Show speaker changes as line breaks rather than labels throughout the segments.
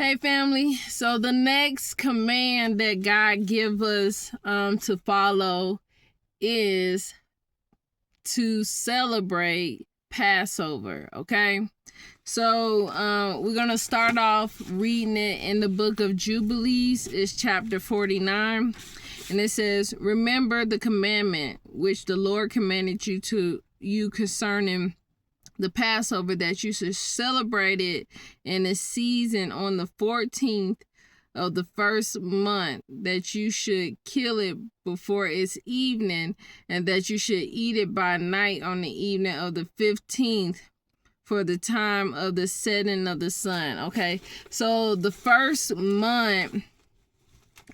Hey family, so the next command that God give us to follow is to celebrate Passover, okay? So we're going to start off reading it in the book of Jubilees. It's chapter 49, and it says, "Remember the commandment which the Lord commanded you concerning the Passover, that you should celebrate it in a season on the 14th of the first month, that you should kill it before its evening, and that you should eat it by night on the evening of the 15th for the time of the setting of the sun." Okay, so the first month,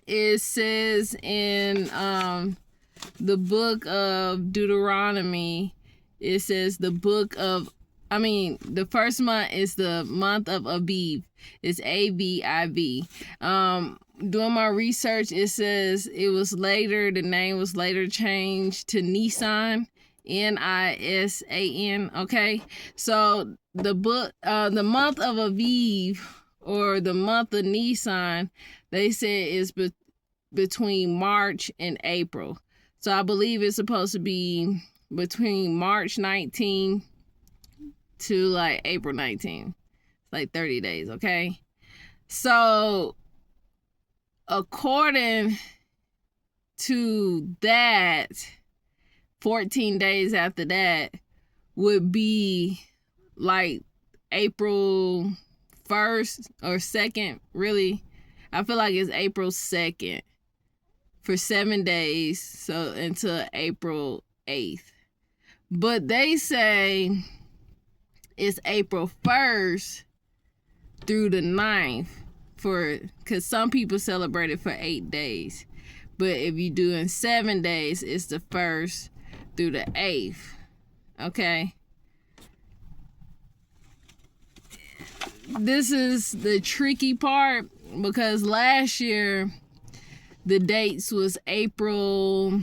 it says in the book of Deuteronomy, it says the first month is the month of Aviv. It's Aviv. Doing my research, it says the name was later changed to Nisan, Nisan. Okay, so the month of Aviv, or the month of Nisan, they said is between March and April. So I believe it's supposed to be between March 19 to like April 19, like 30 days. Okay, so according to that, 14 days after that would be like April 1st or 2nd. Really, I feel like it's April 2nd for 7 days, so until April 8th. But they say it's April 1st through the 9th, because some people celebrate it for 8 days. But if you do in 7 days, it's the 1st through the 8th. Okay? This is the tricky part, because last year the dates was April,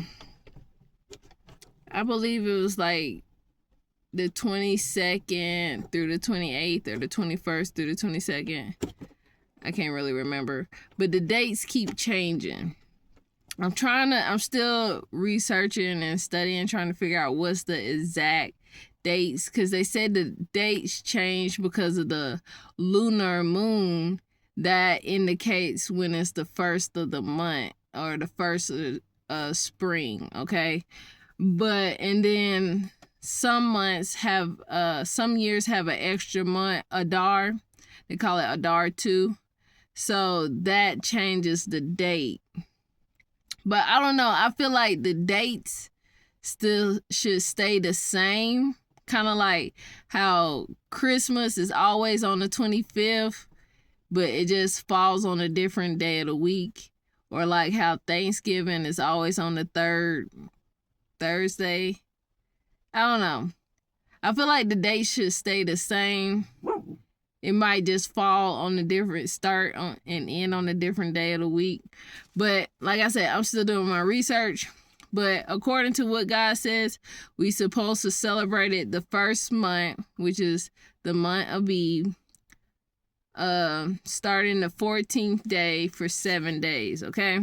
I believe it was like the 22nd through the 28th, or the 21st through the 22nd. I can't really remember, but the dates keep changing. I'm still researching and studying, trying to figure out what's the exact dates, because they said the dates change because of the lunar moon that indicates when it's the first of the month, or the first of spring. Okay, and then some years have an extra month, Adar. They call it Adar 2. So that changes the date. But I don't know. I feel like the dates still should stay the same. Kind of like how Christmas is always on the 25th, but it just falls on a different day of the week. Or like how Thanksgiving is always on the 3rd Thursday. I don't know. I feel like the dates should stay the same. It might just fall on a different start and end on a different day of the week. But like I said, I'm still doing my research. But according to what God says, we supposed to celebrate it the first month, which is the month of Eve, starting the 14th day for 7 days. Okay.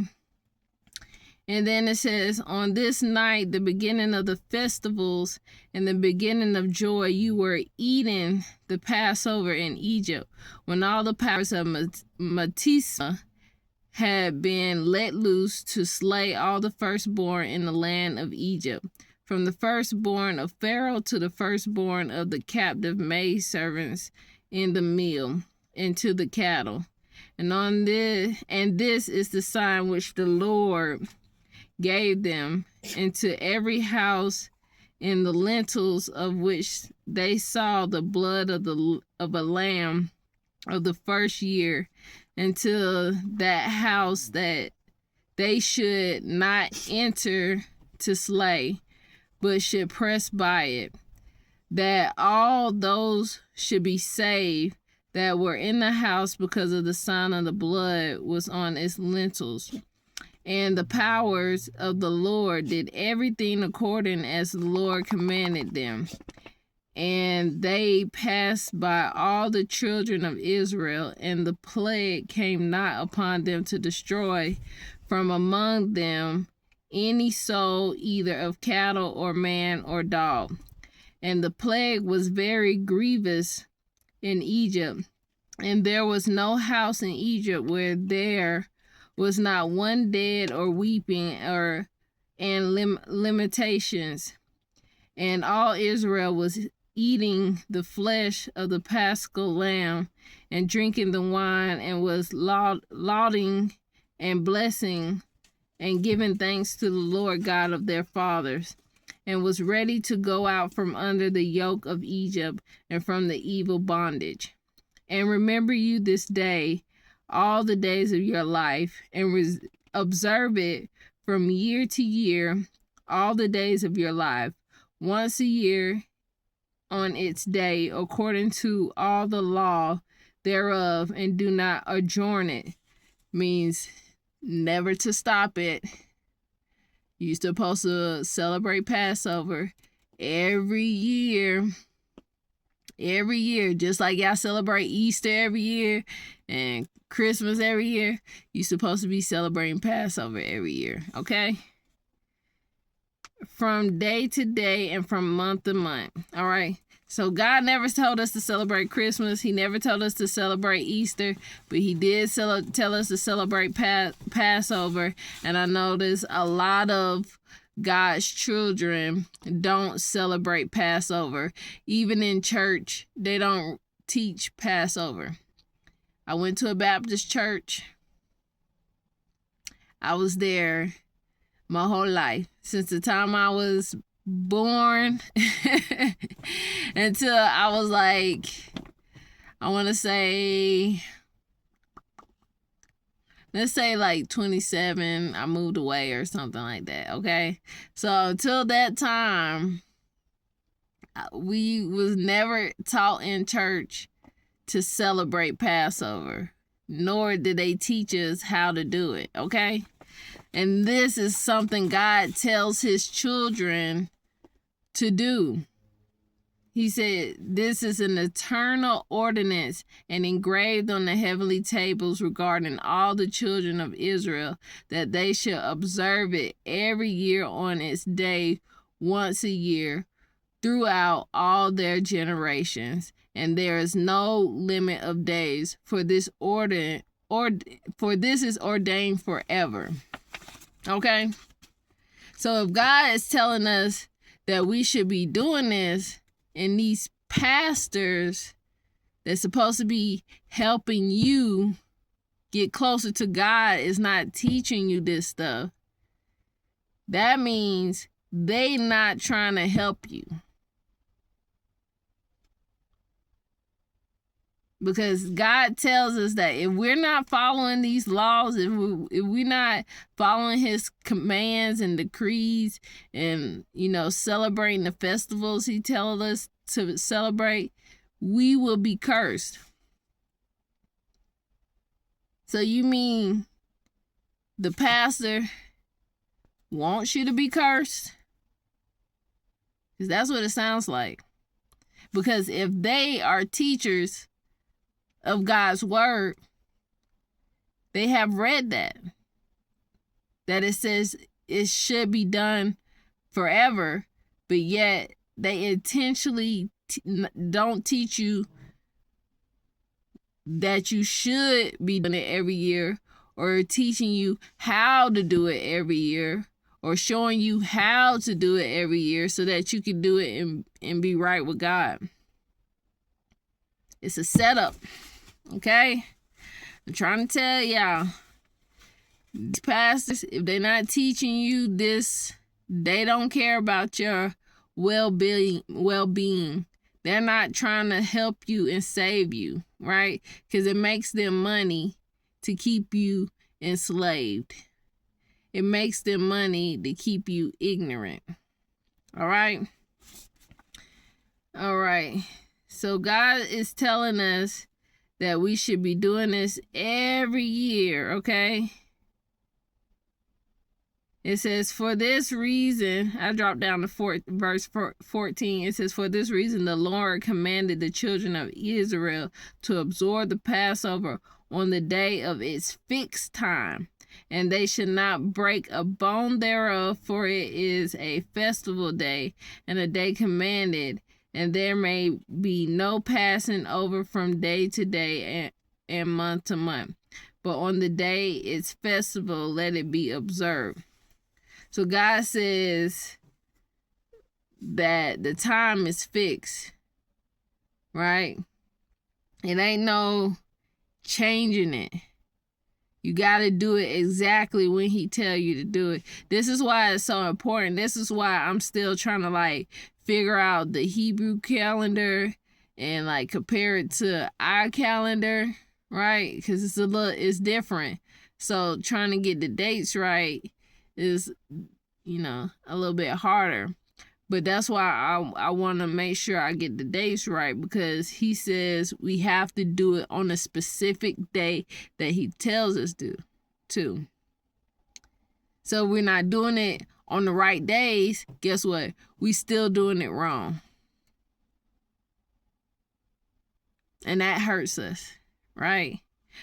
And then it says, "On this night, the beginning of the festivals and the beginning of joy, you were eating the Passover in Egypt, when all the powers of Manasseh had been let loose to slay all the firstborn in the land of Egypt, from the firstborn of Pharaoh to the firstborn of the captive maidservants in the mill, and to the cattle. And this is the sign which the Lord gave them, into every house in the lintels of which they saw the blood of a lamb of the first year, until that house that they should not enter to slay, but should press by it, that all those should be saved that were in the house, because of the sign of the blood was on its lintels. And the powers of the Lord did everything according as the Lord commanded them. And they passed by all the children of Israel, and the plague came not upon them to destroy from among them any soul, either of cattle or man or dog. And the plague was very grievous in Egypt, and there was no house in Egypt where there was not one dead or weeping and limitations. And all Israel was eating the flesh of the paschal lamb and drinking the wine, and was lauding and blessing and giving thanks to the Lord God of their fathers, and was ready to go out from under the yoke of Egypt and from the evil bondage. And remember you this day all the days of your life, and observe it from year to year all the days of your life, once a year on its day, according to all the law thereof, and do not adjourn it. Means never to stop it. You're supposed to celebrate Passover every year, just like y'all celebrate Easter every year and Christmas every year. You're supposed to be celebrating Passover every year, okay? From day to day and from month to month. All right. So God never told us to celebrate Christmas. He never told us to celebrate Easter, but he did tell us to celebrate Passover. And I notice a lot of God's children don't celebrate Passover. Even in church, they don't teach Passover. I went to a Baptist church. I was there my whole life, since the time I was born until I was like, I want to say, let's say like 27, I moved away or something like that, okay? So until that time, we was never taught in church to celebrate Passover, nor did they teach us how to do it, okay? And this is something God tells his children to do. He said, this is an eternal ordinance and engraved on the heavenly tables regarding all the children of Israel, that they shall observe it every year on its day, once a year, throughout all their generations. And there is no limit of days, for this is ordained forever. Okay? So if God is telling us that we should be doing this, and these pastors that's supposed to be helping you get closer to God is not teaching you this stuff, that means they not trying to help you. Because God tells us that if we're not following these laws, if we're not following his commands and decrees and, celebrating the festivals he tells us to celebrate, we will be cursed. So you mean the pastor wants you to be cursed? Because that's what it sounds like. Because if they are teachers of God's word, they have read that it says it should be done forever, but yet they intentionally don't teach you that you should be doing it every year, or teaching you how to do it every year, or showing you how to do it every year so that you can do it and be right with God. It's a setup. Okay? I'm trying to tell y'all, these pastors, if they're not teaching you this, they don't care about your well-being. They're not trying to help you and save you, right? Because it makes them money to keep you enslaved. It makes them money to keep you ignorant. All right? All right. So God is telling us that we should be doing this every year, okay? It says, for this reason, I dropped down to verse 14. It says, for this reason, the Lord commanded the children of Israel to observe the Passover on the day of its fixed time, and they should not break a bone thereof, for it is a festival day, and a day commanded, and there may be no passing over from day to day and month to month. But on the day its festival, let it be observed. So God says that the time is fixed, right? It ain't no changing it. You got to do it exactly when he tell you to do it. This is why it's so important. This is why I'm still trying to figure out the Hebrew calendar and compare it to our calendar, right? Because it's different. So trying to get the dates right is, a little bit harder. But that's why I want to make sure I get the dates right, because he says we have to do it on a specific day that he tells us to. So if we're not doing it on the right days, guess what? We still doing it wrong. And that hurts us, right?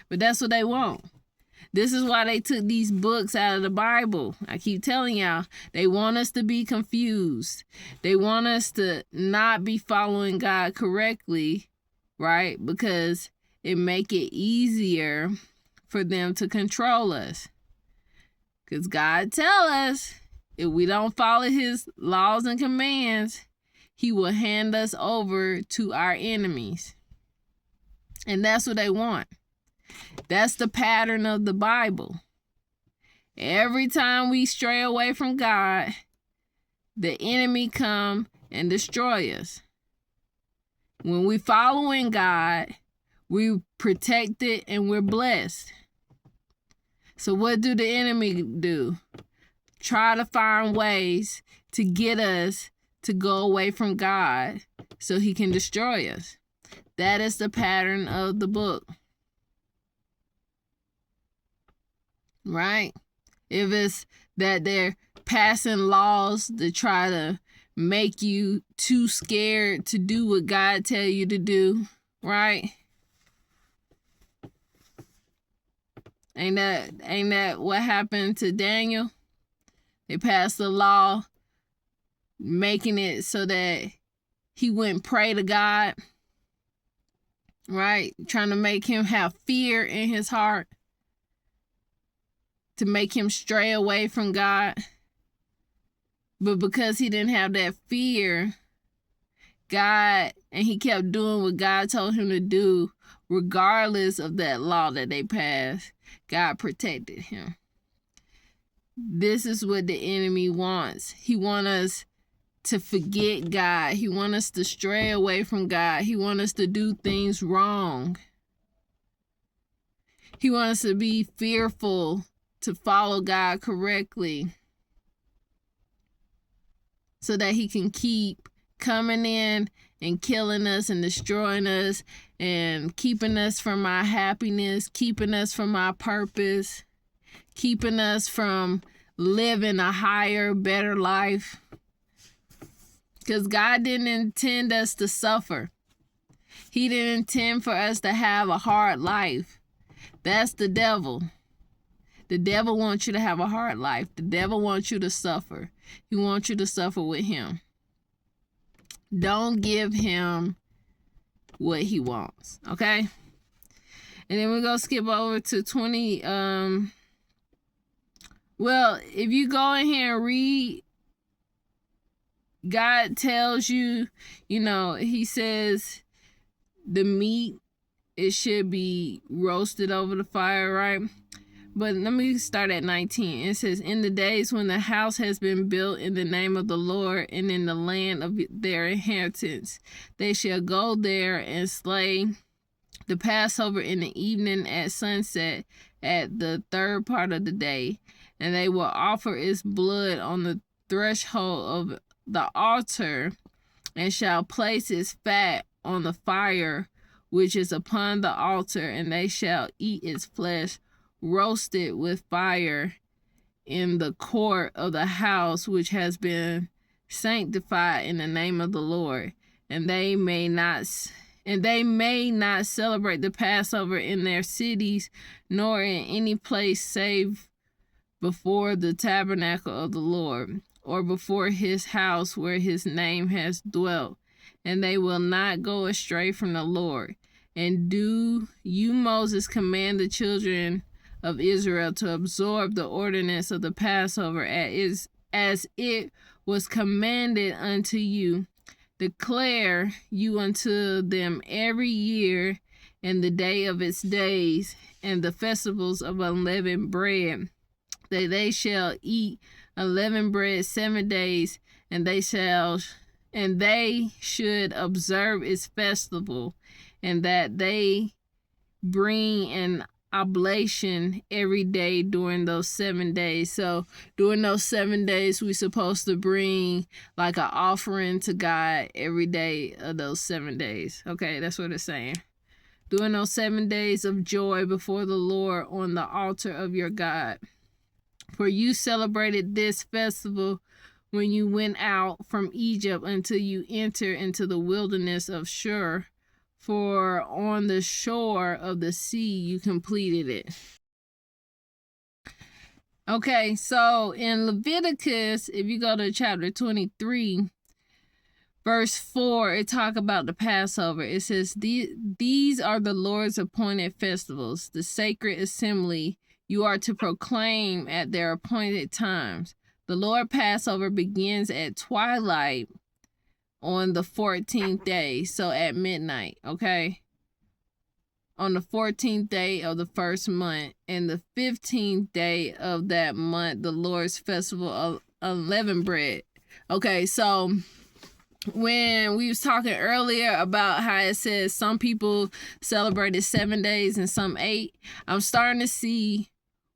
But that's what they want. This is why they took these books out of the Bible. I keep telling y'all, they want us to be confused. They want us to not be following God correctly, right? Because it make it easier for them to control us. Because God tell us, if we don't follow his laws and commands, he will hand us over to our enemies. And that's what they want. That's the pattern of the Bible. Every time we stray away from God, the enemy come and destroy us. When we following God, we protected and we're blessed. So what do the enemy do? Try to find ways to get us to go away from God so he can destroy us. That is the pattern of the book. Right? If it's that they're passing laws to try to make you too scared to do what God tell you to do, right? Ain't that what happened to Daniel? They passed the law making it so that he wouldn't pray to God, right? Trying to make him have fear in his heart, to make him stray away from God. But because he didn't have that fear, and he kept doing what God told him to do, regardless of that law that they passed, God protected him. This is what the enemy wants. He wants us to forget God. He wants us to stray away from God. He wants us to do things wrong. He wants us to be fearful to follow God correctly, so that he can keep coming in and killing us and destroying us and keeping us from our happiness, keeping us from our purpose, keeping us from living a higher, better life. Because God didn't intend us to suffer. He didn't intend for us to have a hard life. That's the devil. The devil wants you to have a hard life. The devil wants you to suffer. He wants you to suffer with him. Don't give him what he wants, okay? And then we're going to skip over to 20. Well, if you go in here and read, God tells you, he says the meat, it should be roasted over the fire, right? But let me start at 19. It says, in the days when the house has been built in the name of the Lord and in the land of their inheritance, they shall go there and slay the Passover in the evening at sunset at the third part of the day. And they will offer its blood on the threshold of the altar and shall place its fat on the fire which is upon the altar, and they shall eat its flesh roasted with fire, in the court of the house which has been sanctified in the name of the Lord, and they may not celebrate the Passover in their cities, nor in any place save before the tabernacle of the Lord, or before his house where his name has dwelt, and they will not go astray from the Lord. And do you, Moses, command the children of Israel to observe the ordinance of the Passover as it was commanded unto you. Declare you unto them every year, and the day of its days, and the festivals of unleavened bread, that they shall eat unleavened bread 7 days, and they should observe its festival, and that they bring an oblation every day during those 7 days. So during those 7 days, we're supposed to bring like an offering to God every day of those 7 days. Okay, that's what it's saying. During those 7 days of joy before the Lord on the altar of your God. For you celebrated this festival when you went out from Egypt until you enter into the wilderness of Shur. For on the shore of the sea you completed it. Okay, so in Leviticus, if you go to chapter 23, verse 4, it talks about the Passover. It says, these are the Lord's appointed festivals, the sacred assembly you are to proclaim at their appointed times. The Lord Passover begins at twilight on the 14th day, so at midnight, okay? On the 14th day of the first month, and the 15th day of that month, the Lord's festival of unleavened bread. Okay, so when we was talking earlier about how it says some people celebrated 7 days and some 8, I'm starting to see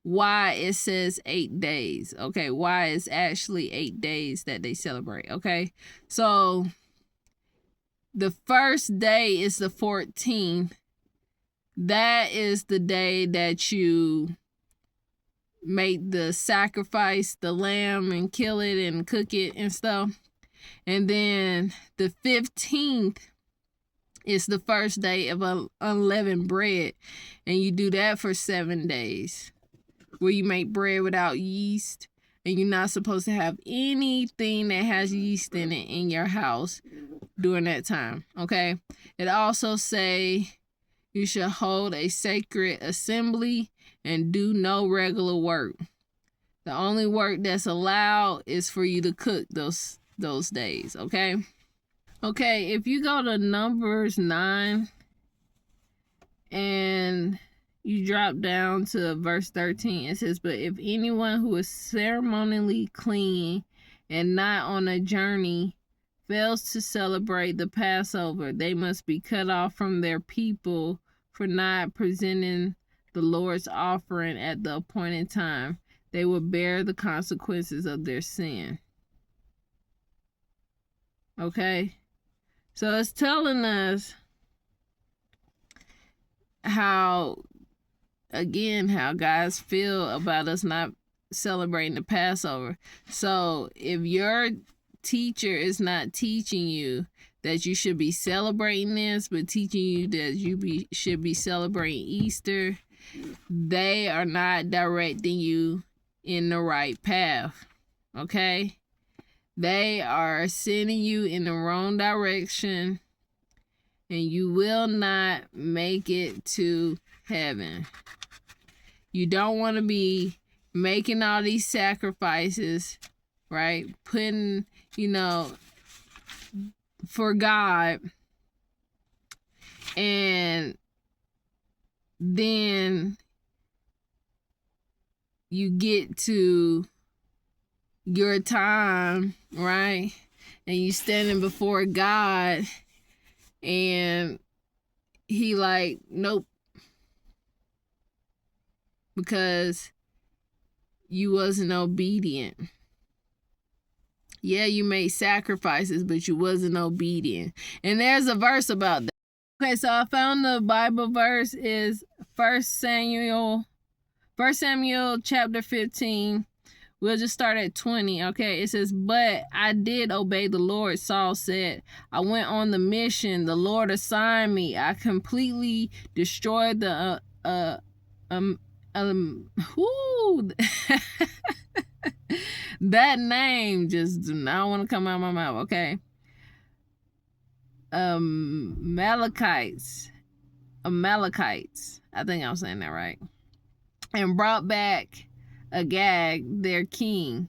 why it says 8 days. Okay, why it's actually 8 days that they celebrate. Okay, so the first day is the 14th. That is the day that you make the sacrifice, the lamb, and kill it and cook it and stuff. And then the 15th is the first day of unleavened bread, and you do that for 7 days, where you make bread without yeast, and you're not supposed to have anything that has yeast in it in your house during that time. Okay, it also say you should hold a sacred assembly and do no regular work. The only work that's allowed is for you to cook those days. Okay, if you go to Numbers 9 and you drop down to verse 13, it says, but if anyone who is ceremonially clean and not on a journey fails to celebrate the Passover, they must be cut off from their people for not presenting the Lord's offering at the appointed time. They will bear the consequences of their sin. Okay, so it's telling us how guys feel about us not celebrating the Passover. So if your teacher is not teaching you that you should be celebrating this, but teaching you that you should be celebrating Easter, they are not directing you in the right path. Okay, they are sending you in the wrong direction, and you will not make it to heaven. You don't want to be making all these sacrifices, right? Putting, for God, and then you get to your time, right? And you standing before God, and he like, nope, because you wasn't obedient. Yeah, you made sacrifices, but you wasn't obedient. And there's a verse about that. Okay, so I found the Bible verse is 1 Samuel chapter 15, We'll just start at 20, okay? It says, but I did obey the Lord, Saul said. I went on the mission the Lord assigned me. I completely destroyed the, whoo, that name just do not want to come out of my mouth, okay? Amalekites. I think I'm saying that right. And brought back Agag, their king.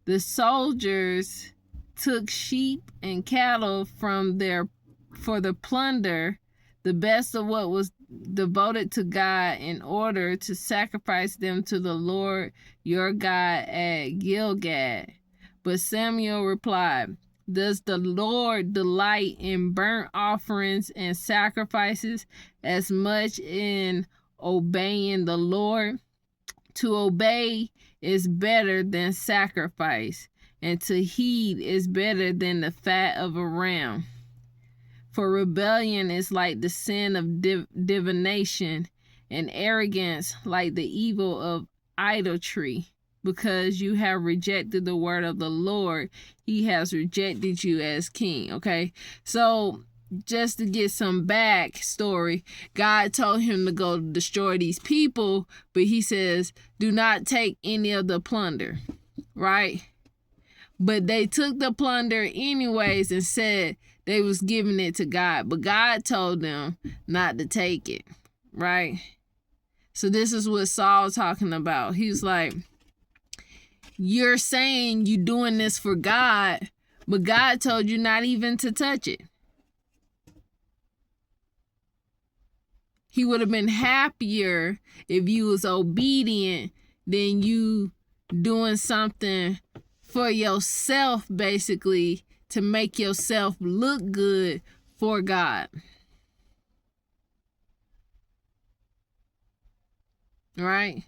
The soldiers took sheep and cattle from there for the plunder, the best of what was devoted to God, in order to sacrifice them to the Lord your God at Gilgal. But Samuel replied, does the Lord delight in burnt offerings and sacrifices as much in obeying the Lord? To obey is better than sacrifice, and to heed is better than the fat of a ram. For rebellion is like the sin of divination, and arrogance like the evil of idolatry. Because you have rejected the word of the Lord, he has rejected you as king. Okay, so just to get some backstory, God told him to go destroy these people, but he says, do not take any of the plunder, right? But they took the plunder anyways and said they was giving it to God, but God told them not to take it, right? So this is what Saul's talking about. He was like, you're saying you're doing this for God, but God told you not even to touch it. He would have been happier if you was obedient than you doing something for yourself, basically, to make yourself look good for God. Right?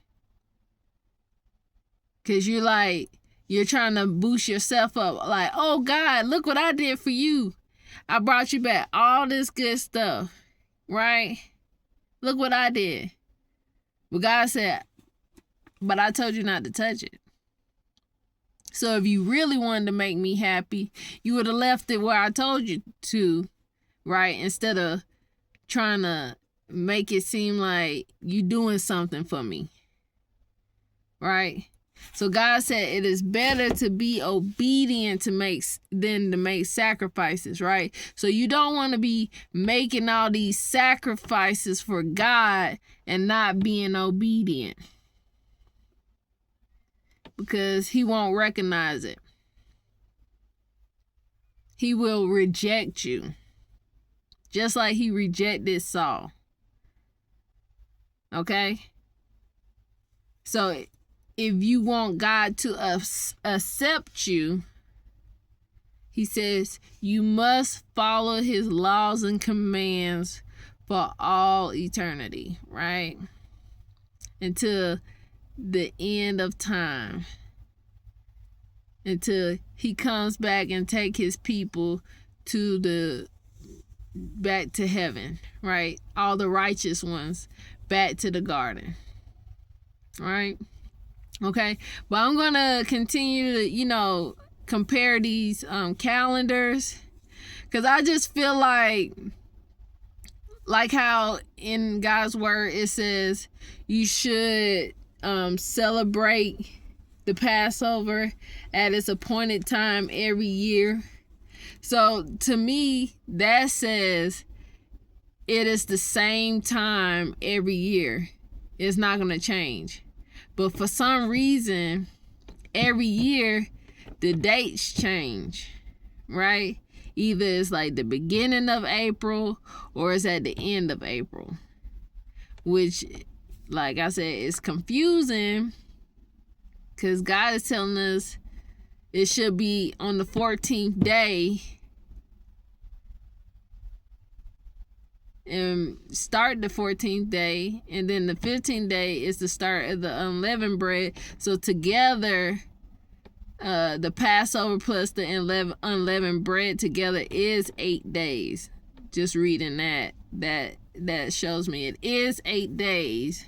Because you're trying to boost yourself up. Like, oh, God, look what I did for you. I brought you back all this good stuff. Right? Look what I did. But God said, but I told you not to touch it. So if you really wanted to make me happy, you would have left it where I told you to, right? Instead of trying to make it seem like you doing something for me. Right? So God said it is better to be obedient than to make sacrifices, right? So you don't want to be making all these sacrifices for God and not being obedient, because he won't recognize it. He will reject you, just like he rejected Saul. Okay? So if you want God to accept you, he says you must follow his laws and commands for all eternity, right? Until the end of time. Until he comes back and take his people back to heaven, right? All the righteous ones back to the garden, right? Okay, but I'm gonna continue to, compare these calendars, because I just feel like how in God's word it says you should celebrate the Passover at its appointed time every year. So to me, that says it is the same time every year. It's not gonna change. But for some reason, every year, the dates change, right? Either it's like the beginning of April or it's at the end of April. Which, like I said, is confusing, because God is telling us it should be on the 14th day and start the 14th day, and then the 15th day is the start of the unleavened bread. So together, the Passover plus the unleavened bread together is 8 days. Just reading that shows me it is 8 days.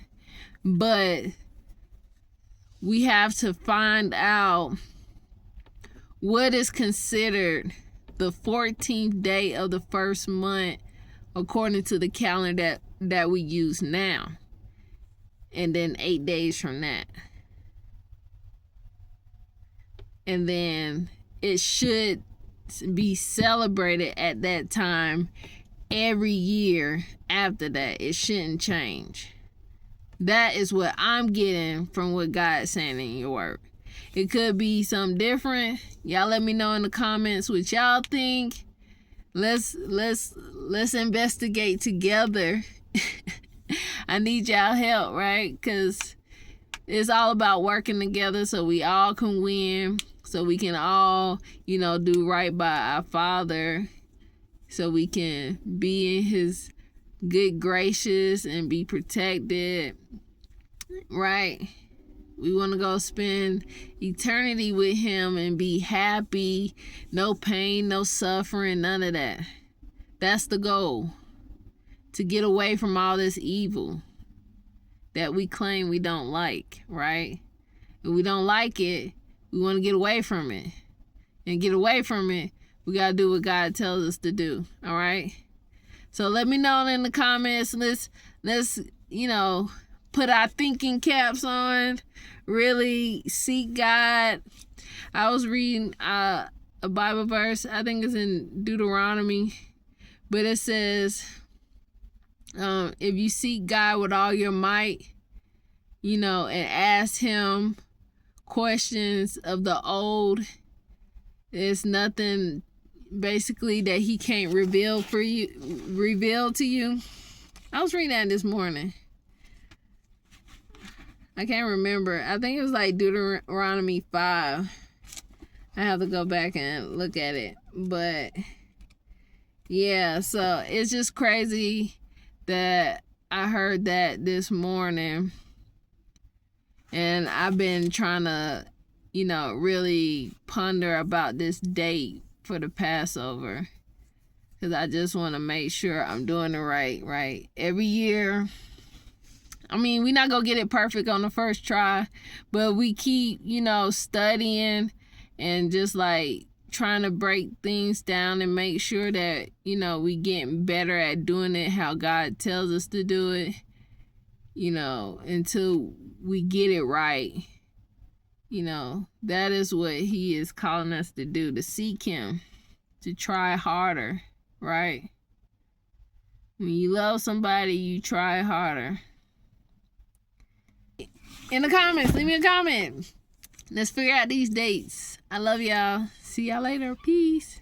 But we have to find out what is considered the 14th day of the first month according to the calendar that we use now. And then 8 days from that. And then it should be celebrated at that time every year after that. It shouldn't change. That is what I'm getting from what God's saying in your word. It could be something different. Y'all let me know in the comments what y'all think. Let's investigate together. I need y'all help, right? Because it's all about working together so we all can win. So we can all, do right by our Father. So we can be in His good gracious and be protected. Right? We want to go spend eternity with Him and be happy. No pain, no suffering, none of that. That's the goal. To get away from all this evil that we claim we don't like, right? If we don't like it, we want to get away from it. And get away from it, we got to do what God tells us to do, all right? So let me know in the comments. Let's put our thinking caps on. Really seek God. I was reading a Bible verse. I think it's in Deuteronomy. But it says, if you seek God with all your might, and ask Him questions of the old, there's nothing basically that He can't reveal to you. I was reading that this morning. I can't remember. I think it was like Deuteronomy 5. I have to go back and look at it. But yeah, so it's just crazy that I heard that this morning. And I've been trying to, really ponder about this date for the Passover. Because I just want to make sure I'm doing it right? Every year, we're not going to get it perfect on the first try. But we keep, studying and just like trying to break things down and make sure that, we getting better at doing it how God tells us to do it. Until we get it right. That is what He is calling us to do, to seek Him, to try harder, right? When you love somebody, you try harder. In the comments, leave me a comment. Let's figure out these dates. I love y'all. See y'all later. Peace.